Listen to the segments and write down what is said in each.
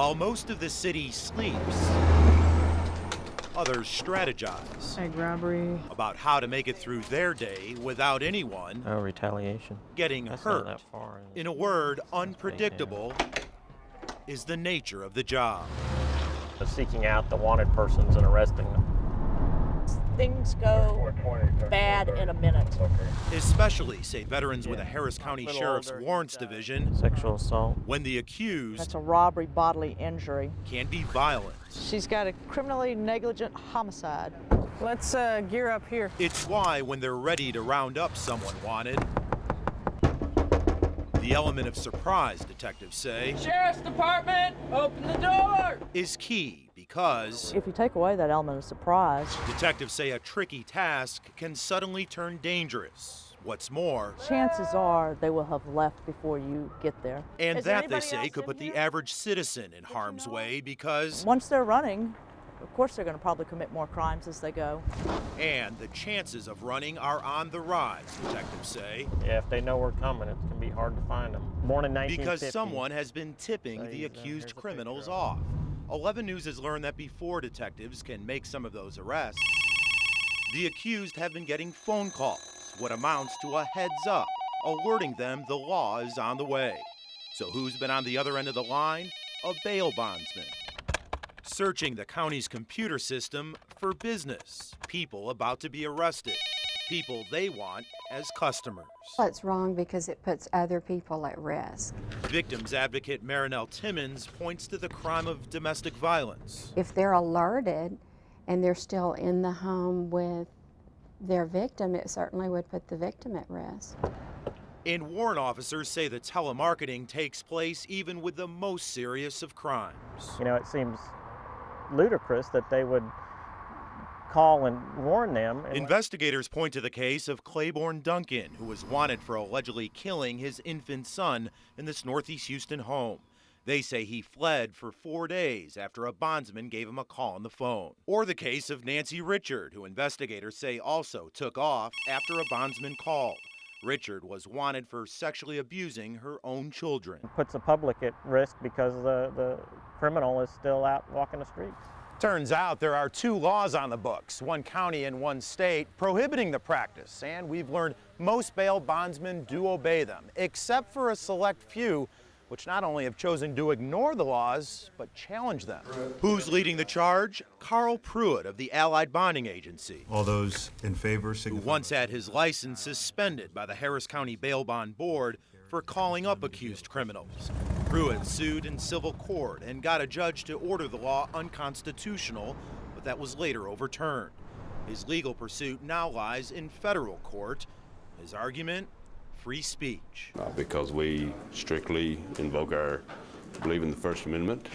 While most of the city sleeps, others strategize Egg robbery. about how to make it through their day without anyone Oh, retaliation. getting That's not hurt. that far. is it? In a word, unpredictable is the nature of the job. Seeking out the wanted persons and arresting them. Things go bad in a minute. Especially, say veterans with the Yeah. Harris County Little Sheriff's older, Warrants Division, Sexual assault. when the accused That's a robbery bodily injury. can be violent. She's got a criminally negligent homicide. Let's gear up here. It's why when they're ready to round up someone wanted, the element of surprise, detectives say, Sheriff's Department, open the door! is key because If you take away that element of surprise, detectives say a tricky task can suddenly turn dangerous. What's more, chances are they will have left before you get there. and Is there that they anybody say else could in put the here? average citizen in harm's way because, Once they're running, of course they're going to probably commit more crimes as they go. and the chances of running are on the rise, detectives say, Yeah, if they know we're coming, it can be hard to find them. Born in 1950. because someone has been tipping So the here's accused a criminals picture off. 11 News has learned that before detectives can make some of those arrests, the accused have been getting phone calls, what amounts to a heads up, alerting them the law is on the way. So who's been on the other end of the line? A bail bondsman. Searching the county's computer system for business, people about to be arrested, people they want as customers. Well, it's wrong because it puts other people at risk. Victims advocate Marinelle Timmons points to the crime of domestic violence. If they're alerted and they're still in the home with their victim, it certainly would put the victim at risk. And warrant officers say the telemarketing takes place even with the most serious of crimes. You know, it seems ludicrous that they would call and warn them. And Investigators point to the case of Claiborne Duncan, who was wanted for allegedly killing his infant son in this Northeast Houston home. They say he fled for 4 days after a bondsman gave him a call on the phone. Or the case of Nancy Richard, who investigators say also took off after a bondsman called. Richard was wanted for sexually abusing her own children. puts the public at risk because the criminal is still out walking the streets. Turns out there are 2 laws on the books, one county and one state, prohibiting the practice, and we've learned most bail bondsmen do obey them, except for a select few, which not only have chosen to ignore the laws, but challenge them. Who's leading the charge? Carl Pruitt of the Allied Bonding Agency, All those in favor who signify. once had his license suspended by the Harris County Bail Bond Board for calling up accused criminals. Pruitt sued in civil court and got a judge to order the law unconstitutional, but that was later overturned. His legal pursuit now lies in federal court. His argument? Free speech. Because we strictly believe in the First Amendment,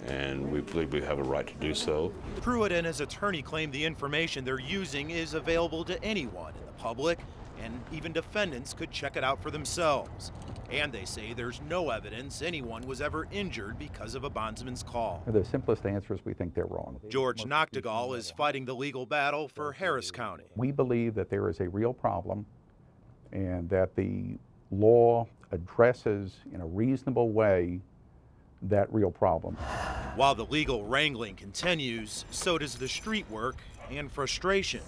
and we believe we have a right to do so. Pruitt and his attorney claim the information they're using is available to anyone in the public, and even defendants could check it out for themselves. And they say there's no evidence anyone was ever injured because of a bondsman's call. The simplest answer is we think they're wrong. George Noctegal is fighting the legal battle for Harris County. We believe that there is a real problem and that the law addresses in a reasonable way that real problem. While the legal wrangling continues, so does the street work and frustration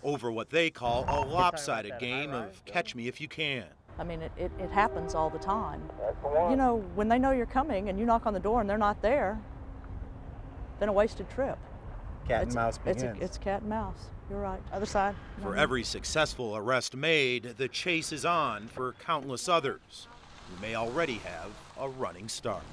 over what they call a lopsided game of catch me if you can. I mean, it happens all the time. You know, when they know you're coming and you knock on the door and they're not there, then a wasted trip. Cat and mouse begins. It's cat and mouse. You're right. Other side. For every successful arrest made, the chase is on for countless others who may already have a running start.